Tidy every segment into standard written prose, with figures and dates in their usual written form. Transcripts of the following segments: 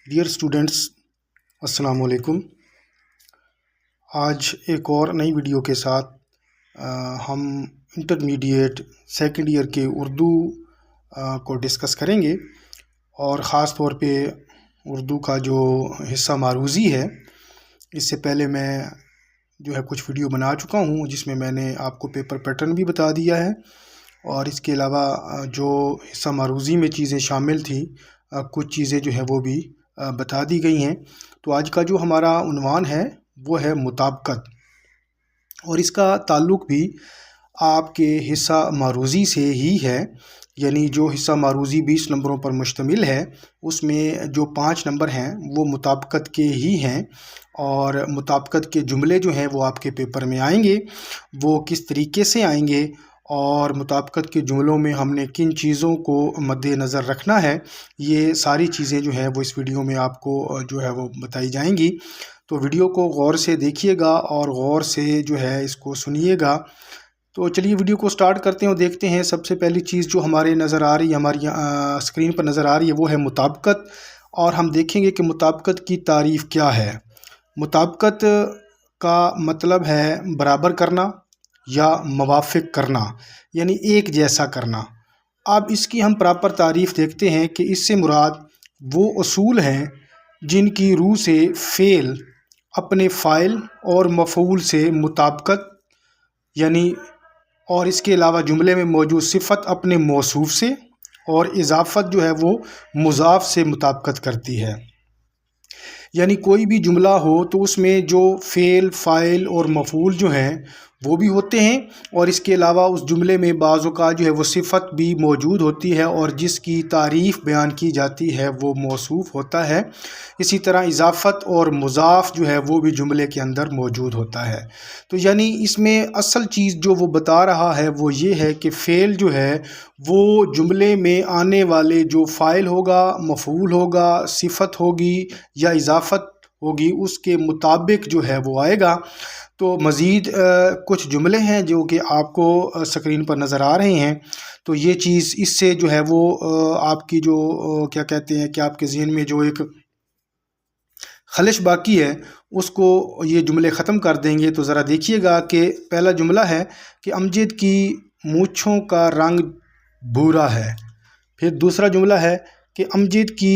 Dear students, السلام علیکم۔ آج ایک اور نئی ویڈیو کے ساتھ ہم انٹرمیڈیٹ سیکنڈ ایئر کے اردو کو ڈسکس کریں گے، اور خاص طور پہ اردو کا جو حصہ معروضی ہے۔ اس سے پہلے میں کچھ ویڈیو بنا چکا ہوں جس میں نے آپ کو پیپر پیٹرن بھی بتا دیا ہے، اور اس کے علاوہ جو حصہ معروضی میں چیزیں شامل تھیں کچھ چیزیں وہ بھی بتا دی گئی ہیں۔ تو آج کا جو ہمارا عنوان ہے وہ ہے مطابقت، اور اس کا تعلق بھی آپ کے حصہ معروضی سے ہی ہے۔ یعنی جو حصہ معروضی 20 نمبروں پر مشتمل ہے، اس میں جو 5 نمبر ہیں وہ مطابقت کے ہی ہیں، اور مطابقت کے جملے جو ہیں وہ آپ کے پیپر میں آئیں گے۔ وہ کس طریقے سے آئیں گے اور مطابقت کے جملوں میں ہم نے کن چیزوں کو مد نظر رکھنا ہے، یہ ساری چیزیں وہ اس ویڈیو میں آپ کو وہ بتائی جائیں گی۔ تو ویڈیو کو غور سے دیکھیے گا اور غور سے اس کو سنیے گا۔ تو چلیے ویڈیو کو سٹارٹ کرتے ہیں اور دیکھتے ہیں۔ سب سے پہلی چیز جو ہمارے نظر آ رہی ہے، ہماری اسکرین پر نظر آ رہی ہے، وہ ہے مطابقت، اور ہم دیکھیں گے کہ مطابقت کی تعریف کیا ہے۔ مطابقت کا مطلب ہے برابر کرنا یا موافق کرنا، یعنی ایک جیسا کرنا۔ اب اس کی ہم پراپر تعریف دیکھتے ہیں کہ اس سے مراد وہ اصول ہیں جن کی روح سے فعل اپنے فاعل اور مفعول سے مطابقت، یعنی اور اس کے علاوہ جملے میں موجود صفت اپنے موصوف سے، اور اضافت وہ مضاف سے مطابقت کرتی ہے۔ یعنی کوئی بھی جملہ ہو تو اس میں جو فعل، فاعل اور مفعول ہیں وہ بھی ہوتے ہیں، اور اس کے علاوہ اس جملے میں بعض اوقات وہ صفت بھی موجود ہوتی ہے، اور جس کی تعریف بیان کی جاتی ہے وہ موصوف ہوتا ہے۔ اسی طرح اضافت اور مضاف وہ بھی جملے کے اندر موجود ہوتا ہے۔ تو یعنی اس میں اصل چیز جو وہ بتا رہا ہے وہ یہ ہے کہ فعل وہ جملے میں آنے والے جو فاعل ہوگا، مفعول ہوگا، صفت ہوگی یا اضافت ہوگی، اس کے مطابق وہ آئے گا۔ تو مزید کچھ جملے ہیں جو کہ آپ کو اسکرین پر نظر آ رہے ہیں۔ تو یہ چیز اس سے وہ آپ کی کیا کہتے ہیں کہ آپ کے ذہن میں جو ایک خلش باقی ہے اس کو یہ جملے ختم کر دیں گے۔ تو ذرا دیکھیے گا کہ پہلا جملہ ہے کہ امجد کی مونچھوں کا رنگ بھورا ہے۔ پھر دوسرا جملہ ہے کہ امجد کی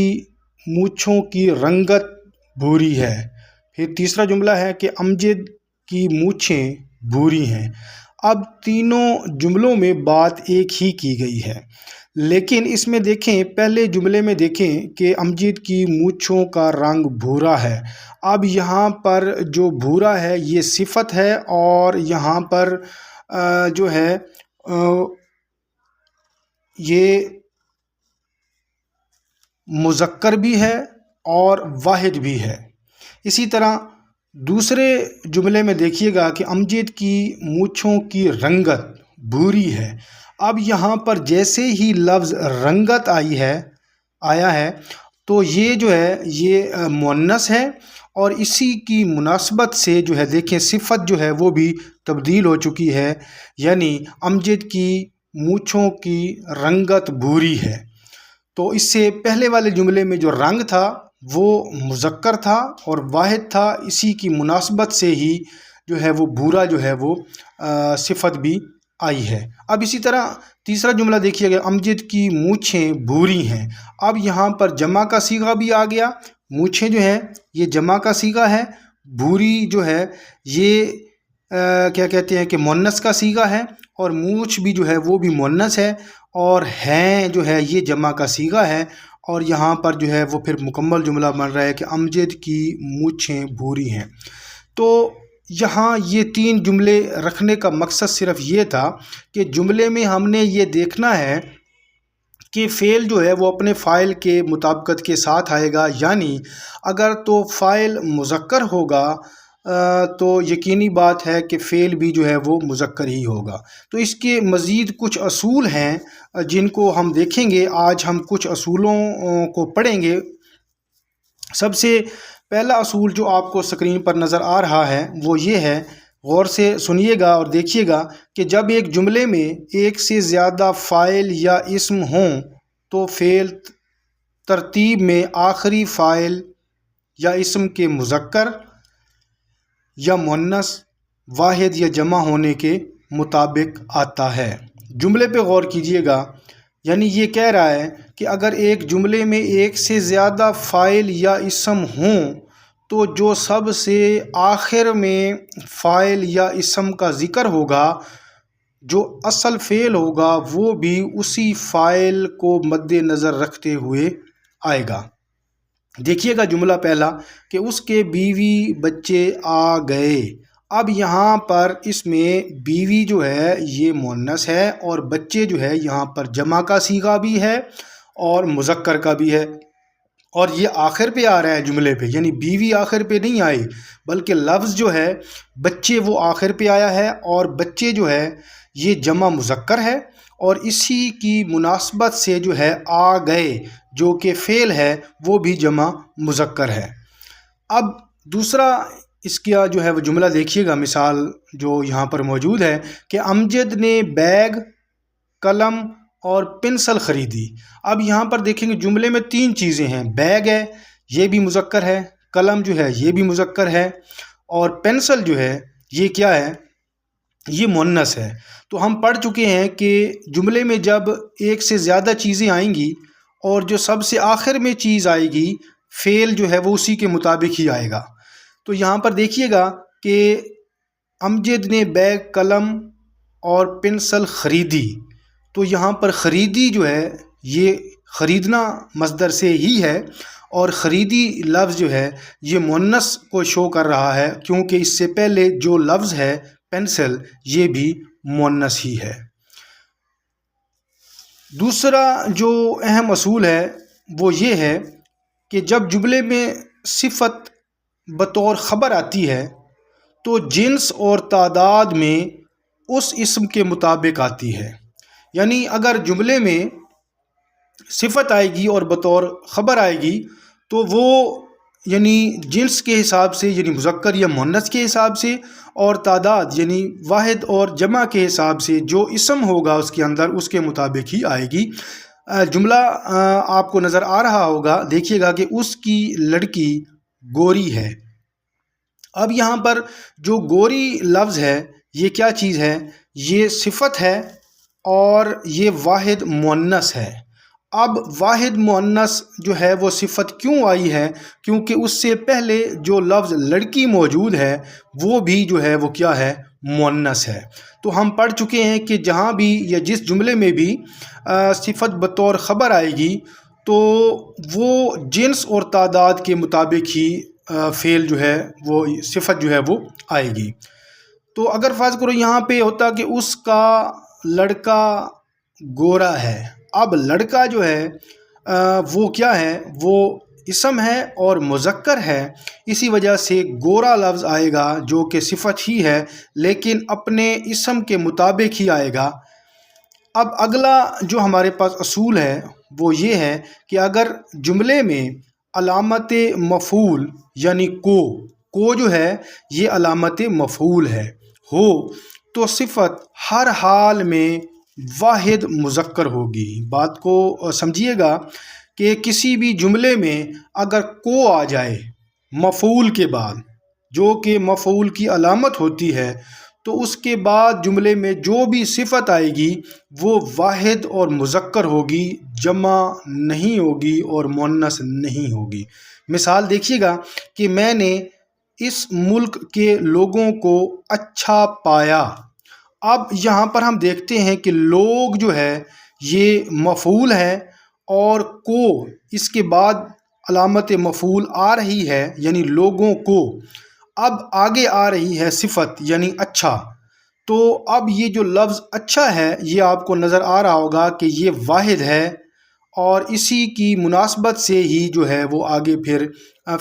مونچھوں کی رنگت بھوری ہے۔ پھر تیسرا جملہ ہے کہ امجد کی مونچھیں بھوری ہیں۔ اب تینوں جملوں میں بات ایک ہی کی گئی ہے، لیکن اس میں دیکھیں، پہلے جملے میں دیکھیں کہ امجد کی مونچھوں کا رنگ بھورا ہے۔ اب یہاں پر جو بھورا ہے یہ صفت ہے، اور یہاں پر یہ مذکر بھی ہے اور واحد بھی ہے۔ اسی طرح دوسرے جملے میں دیکھیے گا کہ امجد کی مونچھوں کی رنگت بھوری ہے۔ اب یہاں پر جیسے ہی لفظ رنگت آیا ہے تو یہ یہ مؤنث ہے، اور اسی کی مناسبت سے دیکھیں صفت وہ بھی تبدیل ہو چکی ہے، یعنی امجد کی مونچھوں کی رنگت بھوری ہے۔ تو اس سے پہلے والے جملے میں جو رنگ تھا وہ مذکر تھا اور واحد تھا، اسی کی مناسبت سے ہی وہ بھورا وہ صفت بھی آئی ہے۔ اب اسی طرح تیسرا جملہ دیکھیے گا، امجد کی مونچھیں بھوری ہیں۔ اب یہاں پر جمع کا صیغہ بھی آ گیا۔ مونچھیں یہ جمع کا صیغہ ہے، بھوری یہ کیا کہتے ہیں کہ مؤنث کا صیغہ ہے، اور مونچھ بھی وہ بھی مؤنث ہے، اور ہیں یہ جمع کا صیغہ ہے، اور یہاں پر وہ پھر مکمل جملہ بن رہا ہے کہ امجد کی مونچھیں بھوری ہیں۔ تو یہاں یہ 3 جملے رکھنے کا مقصد صرف یہ تھا کہ جملے میں ہم نے یہ دیکھنا ہے کہ فعل وہ اپنے فاعل کے مطابقت کے ساتھ آئے گا، یعنی اگر تو فاعل مذکر ہوگا تو یقینی بات ہے کہ فعل بھی وہ مذکر ہی ہوگا۔ تو اس کے مزید کچھ اصول ہیں جن کو ہم دیکھیں گے۔ آج ہم کچھ اصولوں کو پڑھیں گے۔ سب سے پہلا اصول جو آپ کو اسکرین پر نظر آ رہا ہے وہ یہ ہے، غور سے سنیے گا اور دیکھیے گا کہ جب ایک جملے میں ایک سے زیادہ فاعل یا اسم ہوں تو فعل ترتیب میں آخری فاعل یا اسم کے مذکر یا مؤنث، واحد یا جمع ہونے کے مطابق آتا ہے۔ جملے پہ غور کیجئے گا، یعنی یہ کہہ رہا ہے کہ اگر ایک جملے میں ایک سے زیادہ فاعل یا اسم ہوں تو جو سب سے آخر میں فاعل یا اسم کا ذکر ہوگا، جو اصل فعل ہوگا، وہ بھی اسی فاعل کو مد نظر رکھتے ہوئے آئے گا۔ دیکھیے گا جملہ پہلا کہ اس کے بیوی بچے آ گئے۔ اب یہاں پر اس میں بیوی جو ہے یہ مؤنث ہے اور بچے جو ہے یہاں پر جمع کا صیغہ بھی ہے اور مذکر کا بھی ہے، اور یہ آخر پہ آ رہا ہے جملے پہ، یعنی بیوی آخر پہ نہیں آئی بلکہ لفظ جو ہے بچے وہ آخر پہ آیا ہے، اور بچے جو ہے یہ جمع مذکر ہے، اور اسی کی مناسبت سے جو ہے آ گئے جو کہ فعل ہے وہ بھی جمع مذکر ہے۔ اب دوسرا اس کا جو ہے وہ جملہ دیکھیے گا، مثال جو یہاں پر موجود ہے کہ امجد نے بیگ، قلم اور پنسل خریدی۔ اب یہاں پر دیکھیں گے جملے میں تین چیزیں ہیں، بیگ ہے یہ بھی مذکر ہے، قلم جو ہے یہ بھی مذکر ہے، اور پنسل جو ہے یہ کیا ہے، یہ مؤنث ہے۔ تو ہم پڑھ چکے ہیں کہ جملے میں جب ایک سے زیادہ چیزیں آئیں گی اور جو سب سے آخر میں چیز آئے گی، فعل جو ہے وہ اسی کے مطابق ہی آئے گا۔ تو یہاں پر دیکھیے گا کہ امجد نے بیگ، قلم اور پنسل خریدی، تو یہاں پر خریدی جو ہے یہ خریدنا مصدر سے ہی ہے، اور خریدی لفظ جو ہے یہ مؤنث کو شو کر رہا ہے، کیونکہ اس سے پہلے جو لفظ ہے پنسل یہ بھی مؤنث ہی ہے۔ دوسرا جو اہم اصول ہے وہ یہ ہے کہ جب جملے میں صفت بطور خبر آتی ہے تو جنس اور تعداد میں اس اسم کے مطابق آتی ہے، یعنی اگر جملے میں صفت آئے گی اور بطور خبر آئے گی تو وہ یعنی جنس کے حساب سے، یعنی مذکر یا مؤنث کے حساب سے، اور تعداد یعنی واحد اور جمع کے حساب سے جو اسم ہوگا اس کے اندر اس کے مطابق ہی آئے گی۔ جملہ آپ کو نظر آ رہا ہوگا، دیکھیے گا کہ اس کی لڑکی گوری ہے۔ اب یہاں پر جو گوری لفظ ہے یہ کیا چیز ہے، یہ صفت ہے اور یہ واحد مؤنث ہے۔ اب واحد مؤنث جو ہے وہ صفت کیوں آئی ہے، کیونکہ اس سے پہلے جو لفظ لڑکی موجود ہے وہ بھی جو ہے وہ کیا ہے، مؤنث ہے۔ تو ہم پڑھ چکے ہیں کہ جہاں بھی یا جس جملے میں بھی صفت بطور خبر آئے گی تو وہ جنس اور تعداد کے مطابق ہی فعل جو ہے وہ صفت جو ہے وہ آئے گی۔ تو اگر فرض کرو یہاں پہ ہوتا کہ اس کا لڑکا گورا ہے، اب لڑکا جو ہے وہ کیا ہے، وہ اسم ہے اور مذکر ہے، اسی وجہ سے گورا لفظ آئے گا جو کہ صفت ہی ہے لیکن اپنے اسم کے مطابق ہی آئے گا۔ اب اگلا جو ہمارے پاس اصول ہے وہ یہ ہے کہ اگر جملے میں علامت مفعول یعنی کو جو ہے یہ علامت مفعول ہے ہو تو صفت ہر حال میں واحد مذکر ہوگی۔ بات کو سمجھیے گا کہ کسی بھی جملے میں اگر کو آ جائے مفعول کے بعد، جو کہ مفعول کی علامت ہوتی ہے، تو اس کے بعد جملے میں جو بھی صفت آئے گی وہ واحد اور مذکر ہوگی، جمع نہیں ہوگی اور مؤنث نہیں ہوگی۔ مثال دیکھیے گا کہ میں نے اس ملک کے لوگوں کو اچھا پایا۔ اب یہاں پر ہم دیکھتے ہیں کہ لوگ جو ہے یہ مفعول ہے اور کو اس کے بعد علامت مفعول آ رہی ہے یعنی لوگوں کو، اب آگے آ رہی ہے صفت یعنی اچھا۔ تو اب یہ جو لفظ اچھا ہے یہ آپ کو نظر آ رہا ہوگا کہ یہ واحد ہے، اور اسی کی مناسبت سے ہی جو ہے وہ آگے پھر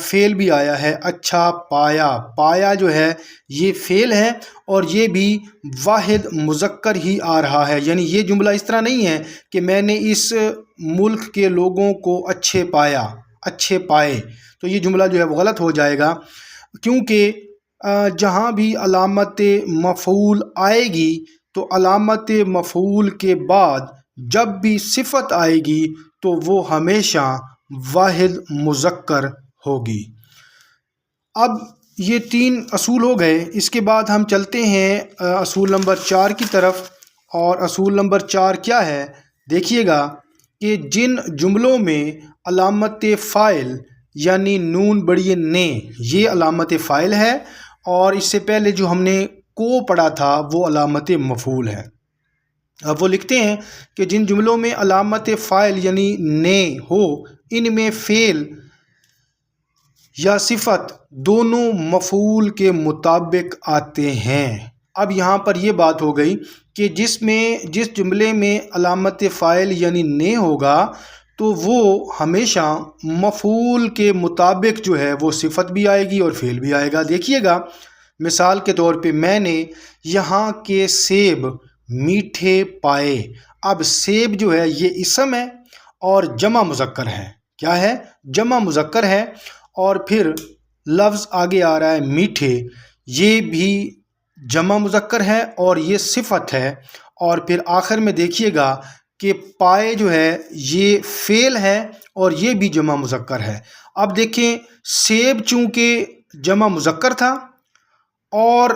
فعل بھی آیا ہے، اچھا پایا۔ پایا جو ہے یہ فعل ہے اور یہ بھی واحد مذکر ہی آ رہا ہے، یعنی یہ جملہ اس طرح نہیں ہے کہ میں نے اس ملک کے لوگوں کو اچھے پایا، اچھے پائے، تو یہ جملہ جو ہے وہ غلط ہو جائے گا، کیونکہ جہاں بھی علامت مفعول آئے گی تو علامت مفعول کے بعد جب بھی صفت آئے گی تو وہ ہمیشہ واحد مذکر ہوگی۔ اب یہ 3 اصول ہو گئے، اس کے بعد ہم چلتے ہیں اصول نمبر 4 کی طرف۔ اور اصول نمبر 4 کیا ہے؟ دیکھیے گا کہ جن جملوں میں علامت فاعل یعنی نون بڑی نے یہ علامت فاعل ہے، اور اس سے پہلے جو ہم نے کو پڑھا تھا وہ علامت مفعول ہے۔ اب وہ لکھتے ہیں کہ جن جملوں میں علامت فاعل یعنی نے ہو، ان میں فعل یا صفت دونوں مفعول کے مطابق آتے ہیں۔ اب یہاں پر یہ بات ہو گئی کہ جس جملے میں علامت فاعل یعنی نے ہوگا تو وہ ہمیشہ مفعول کے مطابق جو ہے وہ صفت بھی آئے گی اور فعل بھی آئے گا۔ دیکھیے گا مثال کے طور پہ میں نے یہاں کے سیب میٹھے پائے۔ اب سیب جو ہے یہ اسم ہے اور جمع مذکر ہے۔ کیا ہے؟ جمع مذکر ہے، اور پھر لفظ آگے آ رہا ہے میٹھے، یہ بھی جمع مذکر ہے اور یہ صفت ہے، اور پھر آخر میں دیکھیے گا کہ پائے جو ہے یہ فعل ہے اور یہ بھی جمع مذکر ہے۔ اب دیکھیں سیب چونکہ جمع مذکر تھا اور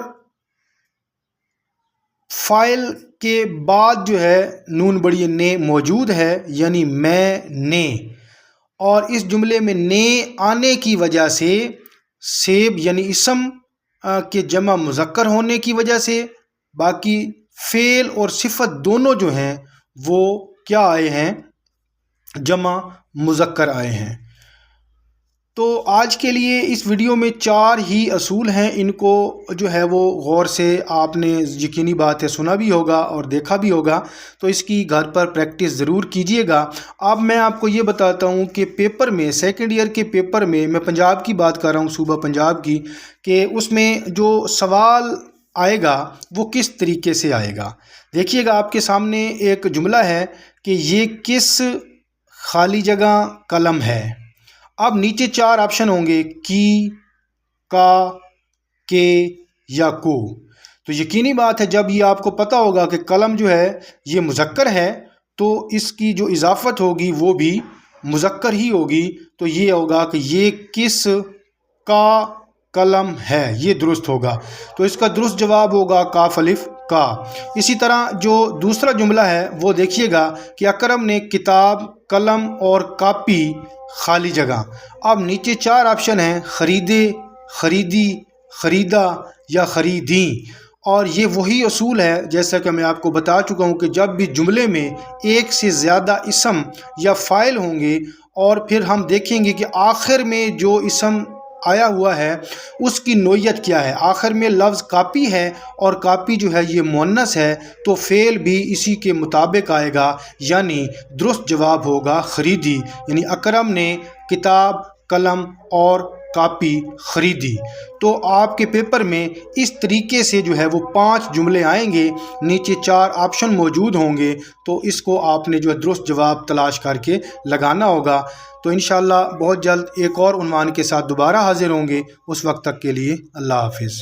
فاعل کے بعد جو ہے نون بڑی نے موجود ہے یعنی میں نے، اور اس جملے میں نے آنے کی وجہ سے سیب یعنی اسم کے جمع مذکر ہونے کی وجہ سے باقی فعل اور صفت دونوں جو ہیں وہ کیا آئے ہیں؟ جمع مذکر آئے ہیں۔ تو آج کے لیے اس ویڈیو میں 4 ہی اصول ہیں، ان کو جو ہے وہ غور سے آپ نے یقینی بات ہے سنا بھی ہوگا اور دیکھا بھی ہوگا، تو اس کی گھر پر پریکٹس ضرور کیجئے گا۔ اب میں آپ کو یہ بتاتا ہوں کہ پیپر میں سیکنڈ ایئر کے پیپر میں پنجاب کی بات کر رہا ہوں، صوبہ پنجاب کی، کہ اس میں جو سوال آئے گا وہ کس طریقے سے آئے گا۔ دیکھیے گا آپ کے سامنے ایک جملہ ہے کہ یہ کس خالی جگہ قلم ہے۔ اب نیچے 4 آپشن ہوں گے، کی، کا، کے یا کو۔ تو یقینی بات ہے جب یہ آپ کو پتہ ہوگا کہ قلم جو ہے یہ مذکر ہے تو اس کی جو اضافت ہوگی وہ بھی مذکر ہی ہوگی، تو یہ ہوگا کہ یہ کس کا قلم ہے، یہ درست ہوگا۔ تو اس کا درست جواب ہوگا کاف الف کا۔ اسی طرح جو دوسرا جملہ ہے وہ دیکھیے گا کہ اکرم نے کتاب، قلم اور کاپی خالی جگہ۔ اب نیچے 4 آپشن ہیں، خریدے، خریدی، خریدا یا خریدیں، اور یہ وہی اصول ہے جیسا کہ میں آپ کو بتا چکا ہوں کہ جب بھی جملے میں ایک سے زیادہ اسم یا فاعل ہوں گے اور پھر ہم دیکھیں گے کہ آخر میں جو اسم آیا ہوا ہے اس کی نوعیت کیا ہے۔ آخر میں لفظ کاپی ہے اور کاپی جو ہے یہ مؤنث ہے، تو فعل بھی اسی کے مطابق آئے گا، یعنی درست جواب ہوگا خریدی، یعنی اکرم نے کتاب، قلم اور کاپی خریدی۔ تو آپ کے پیپر میں اس طریقے سے جو ہے وہ 5 جملے آئیں گے، نیچے 4 آپشن موجود ہوں گے، تو اس کو آپ نے جو ہے درست جواب تلاش کر کے لگانا ہوگا۔ تو انشاءاللہ بہت جلد ایک اور عنوان کے ساتھ دوبارہ حاضر ہوں گے، اس وقت تک کے لیے اللہ حافظ۔